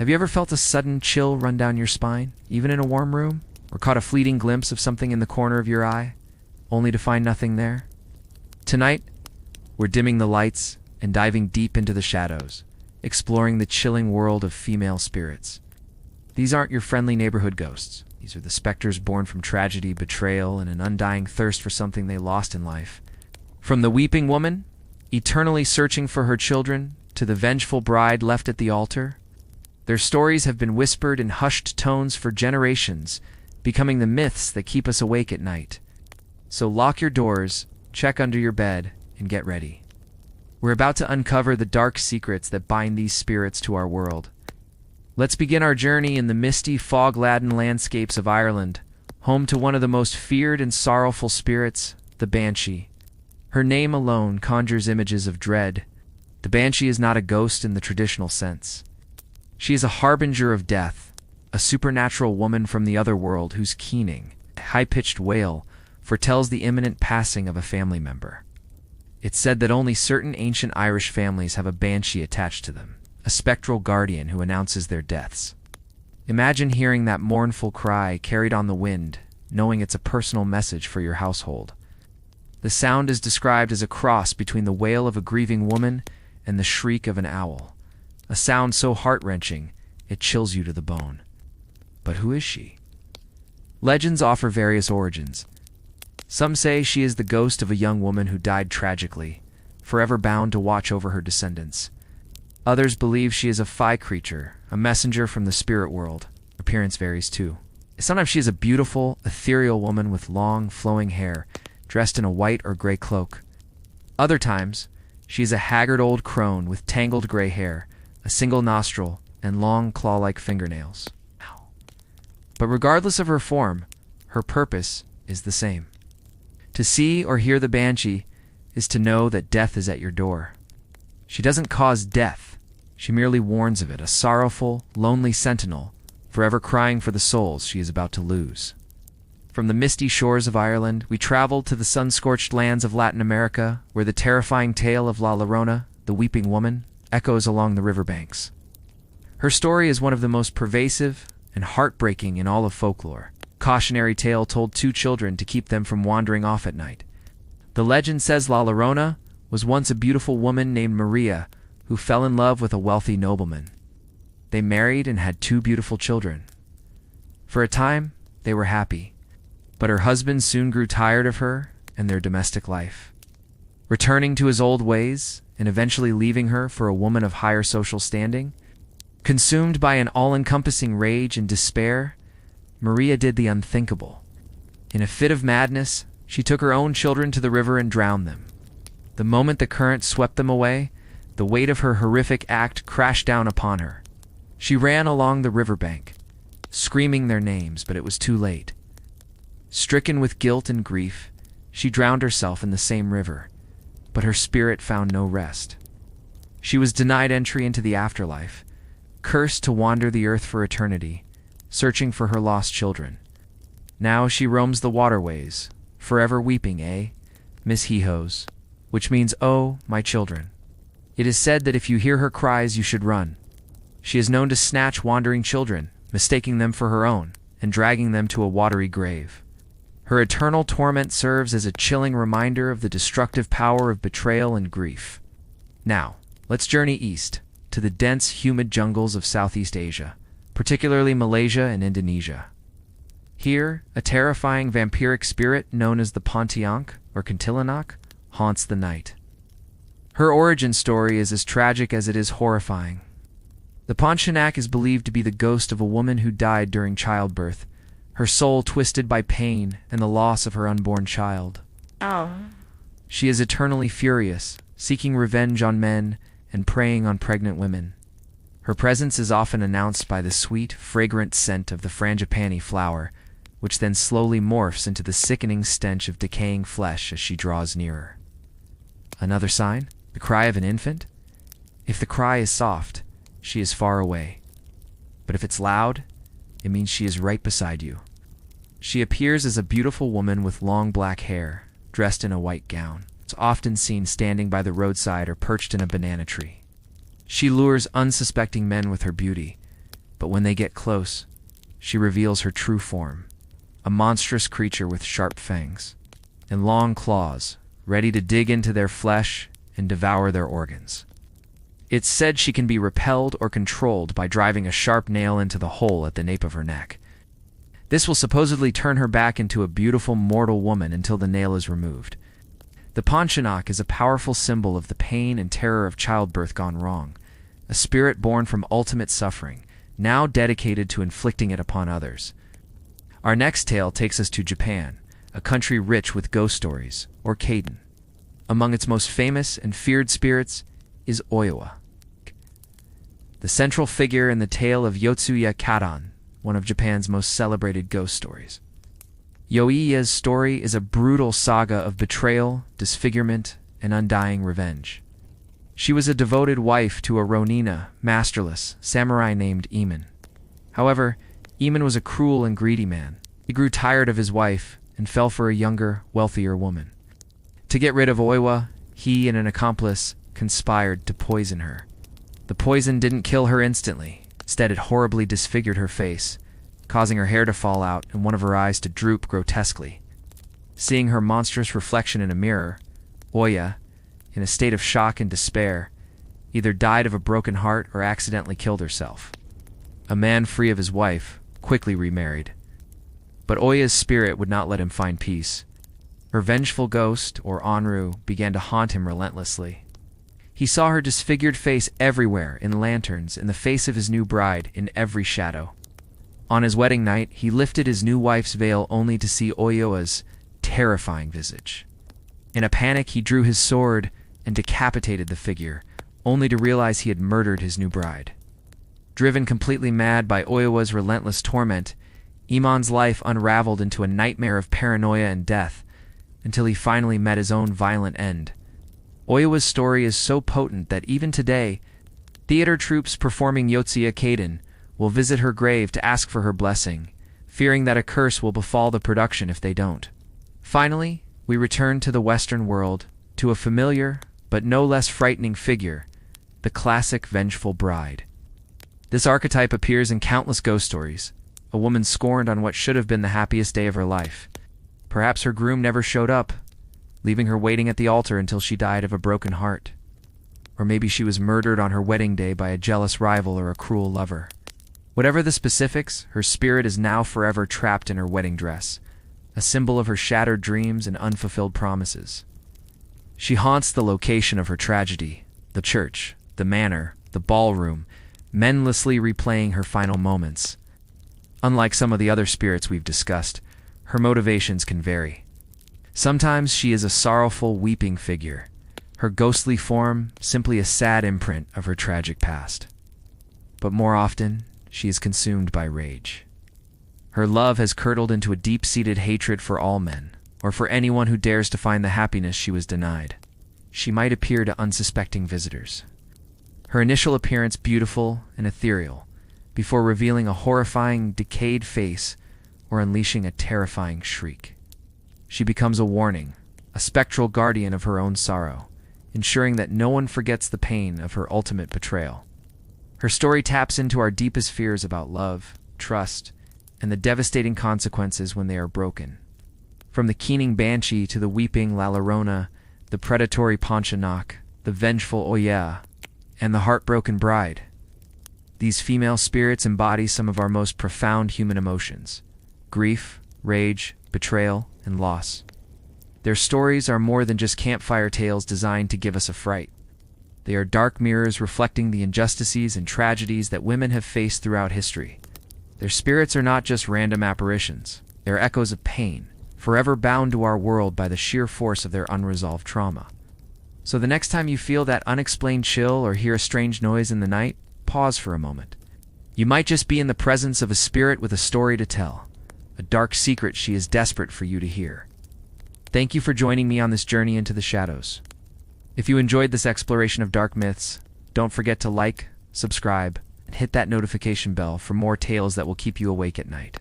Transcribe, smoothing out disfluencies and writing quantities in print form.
Have you ever felt a sudden chill run down your spine, even in a warm room? Or caught a fleeting glimpse of something in the corner of your eye, only to find nothing there? Tonight, we're dimming the lights and diving deep into the shadows, exploring the chilling world of female spirits. These aren't your friendly neighborhood ghosts. These are the specters born from tragedy, betrayal, and an undying thirst for something they lost in life. From the weeping woman, eternally searching for her children, to the vengeful bride left at the altar, their stories have been whispered in hushed tones for generations, becoming the myths that keep us awake at night. So lock your doors, check under your bed, and get ready. We're about to uncover the dark secrets that bind these spirits to our world. Let's begin our journey in the misty, fog-laden landscapes of Ireland, home to one of the most feared and sorrowful spirits, the Banshee. Her name alone conjures images of dread. The Banshee is not a ghost in the traditional sense. She is a harbinger of death, a supernatural woman from the other world whose keening, high-pitched wail foretells the imminent passing of a family member. It's said that only certain ancient Irish families have a banshee attached to them, a spectral guardian who announces their deaths. Imagine hearing that mournful cry carried on the wind, knowing it's a personal message for your household. The sound is described as a cross between the wail of a grieving woman and the shriek of an owl, a sound so heart-wrenching it chills you to the bone. But who is she? Legends offer various origins. Some say she is the ghost of a young woman who died tragically, forever bound to watch over her descendants. Others believe she is a fae creature, a messenger from the spirit world. Appearance varies too. Sometimes she is a beautiful, ethereal woman with long, flowing hair, dressed in a white or gray cloak. Other times, she is a haggard old crone with tangled gray hair, a single nostril, and long, claw-like fingernails. But regardless of her form, her purpose is the same. To see or hear the Banshee is to know that death is at your door. She doesn't cause death, she merely warns of it, a sorrowful, lonely sentinel, forever crying for the souls she is about to lose. From the misty shores of Ireland, we traveled to the sun-scorched lands of Latin America, where the terrifying tale of La Llorona, the weeping woman, echoes along the riverbanks. Her story is one of the most pervasive and heartbreaking in all of folklore. Cautionary tale told two children to keep them from wandering off at night. The legend says La Llorona was once a beautiful woman named Maria who fell in love with a wealthy nobleman. They married and had two beautiful children. For a time, they were happy, but her husband soon grew tired of her and their domestic life. Returning to his old ways and eventually leaving her for a woman of higher social standing, consumed by an all-encompassing rage and despair, Maria did the unthinkable. In a fit of madness, she took her own children to the river and drowned them. The moment the current swept them away, the weight of her horrific act crashed down upon her. She ran along the riverbank, screaming their names, but it was too late. Stricken with guilt and grief, she drowned herself in the same river, but her spirit found no rest. She was denied entry into the afterlife, cursed to wander the earth for eternity, searching for her lost children. Now she roams the waterways, forever weeping, Miss Hee-Hoes, which means, oh, my children. It is said that if you hear her cries, you should run. She is known to snatch wandering children, mistaking them for her own, and dragging them to a watery grave. Her eternal torment serves as a chilling reminder of the destructive power of betrayal and grief. Now, let's journey east, to the dense, humid jungles of Southeast Asia, particularly Malaysia and Indonesia. Here, a terrifying vampiric spirit known as the Pontianak, or Pontianak, haunts the night. Her origin story is as tragic as it is horrifying. The Pontianak is believed to be the ghost of a woman who died during childbirth, her soul twisted by pain and the loss of her unborn child. Oh. She is eternally furious, seeking revenge on men and preying on pregnant women. Her presence is often announced by the sweet, fragrant scent of the frangipani flower, which then slowly morphs into the sickening stench of decaying flesh as she draws nearer. Another sign? The cry of an infant? If the cry is soft, she is far away. But if it's loud, it means she is right beside you. She appears as a beautiful woman with long black hair, dressed in a white gown. It's often seen standing by the roadside or perched in a banana tree. She lures unsuspecting men with her beauty, But when they get close, she reveals her true form, a monstrous creature with sharp fangs and long claws, ready to dig into their flesh and devour their organs. It's said she can be repelled or controlled by driving a sharp nail into the hole at the nape of her neck. This will supposedly turn her back into a beautiful mortal woman until the nail is removed. The Pontianak is a powerful symbol of the pain and terror of childbirth gone wrong, a spirit born from ultimate suffering, now dedicated to inflicting it upon others. Our next tale takes us to Japan, a country rich with ghost stories, or kaiden. Among its most famous and feared spirits is Oiwa, the central figure in the tale of Yotsuya Kadan, one of Japan's most celebrated ghost stories. Oiwa's story is a brutal saga of betrayal, disfigurement, and undying revenge. She was a devoted wife to a Ronin, masterless samurai named Eamon. However, Eamon was a cruel and greedy man. He grew tired of his wife and fell for a younger, wealthier woman. To get rid of Oiwa, he and an accomplice conspired to poison her. The poison didn't kill her instantly. Instead, it horribly disfigured her face, causing her hair to fall out and one of her eyes to droop grotesquely. Seeing her monstrous reflection in a mirror, Oiwa, in a state of shock and despair, either died of a broken heart or accidentally killed herself. A man free of his wife quickly remarried. But Oiwa's spirit would not let him find peace. Her vengeful ghost, or Onru, began to haunt him relentlessly. He saw her disfigured face everywhere, in lanterns, in the face of his new bride, in every shadow. On his wedding night, he lifted his new wife's veil only to see Oiwa's terrifying visage. In a panic, he drew his sword and decapitated the figure, only to realize he had murdered his new bride. Driven completely mad by Oiwa's relentless torment, Iman's life unraveled into a nightmare of paranoia and death, until he finally met his own violent end. Oiwa's story is so potent that even today, theater troupes performing Yotsuya Kaden will visit her grave to ask for her blessing, fearing that a curse will befall the production if they don't. Finally, we return to the Western world, to a familiar, but no less frightening figure, the classic vengeful bride. This archetype appears in countless ghost stories, a woman scorned on what should have been the happiest day of her life. Perhaps her groom never showed up, leaving her waiting at the altar until she died of a broken heart. Or maybe she was murdered on her wedding day by a jealous rival or a cruel lover. Whatever the specifics, her spirit is now forever trapped in her wedding dress, a symbol of her shattered dreams and unfulfilled promises. She haunts the location of her tragedy, the church, the manor, the ballroom, menlessly replaying her final moments. Unlike some of the other spirits we've discussed, her motivations can vary. Sometimes she is a sorrowful, weeping figure, her ghostly form simply a sad imprint of her tragic past. But more often, she is consumed by rage. Her love has curdled into a deep-seated hatred for all men, or for anyone who dares to find the happiness she was denied. She might appear to unsuspecting visitors. Her initial appearance beautiful and ethereal, before revealing a horrifying, decayed face or unleashing a terrifying shriek. She becomes a warning, a spectral guardian of her own sorrow, ensuring that no one forgets the pain of her ultimate betrayal. Her story taps into our deepest fears about love, trust, and the devastating consequences when they are broken. From the keening banshee to the weeping La Llorona, the predatory Pontianak, the vengeful Oiwa, and the heartbroken bride. These female spirits embody some of our most profound human emotions: grief, rage, betrayal, and loss. Their stories are more than just campfire tales designed to give us a fright. They are dark mirrors reflecting the injustices and tragedies that women have faced throughout history. Their spirits are not just random apparitions. They are echoes of pain, forever bound to our world by the sheer force of their unresolved trauma. So the next time you feel that unexplained chill or hear a strange noise in the night, pause for a moment. You might just be in the presence of a spirit with a story to tell, a dark secret she is desperate for you to hear. Thank you for joining me on this journey into the shadows. If you enjoyed this exploration of dark myths, don't forget to like, subscribe, and hit that notification bell for more tales that will keep you awake at night.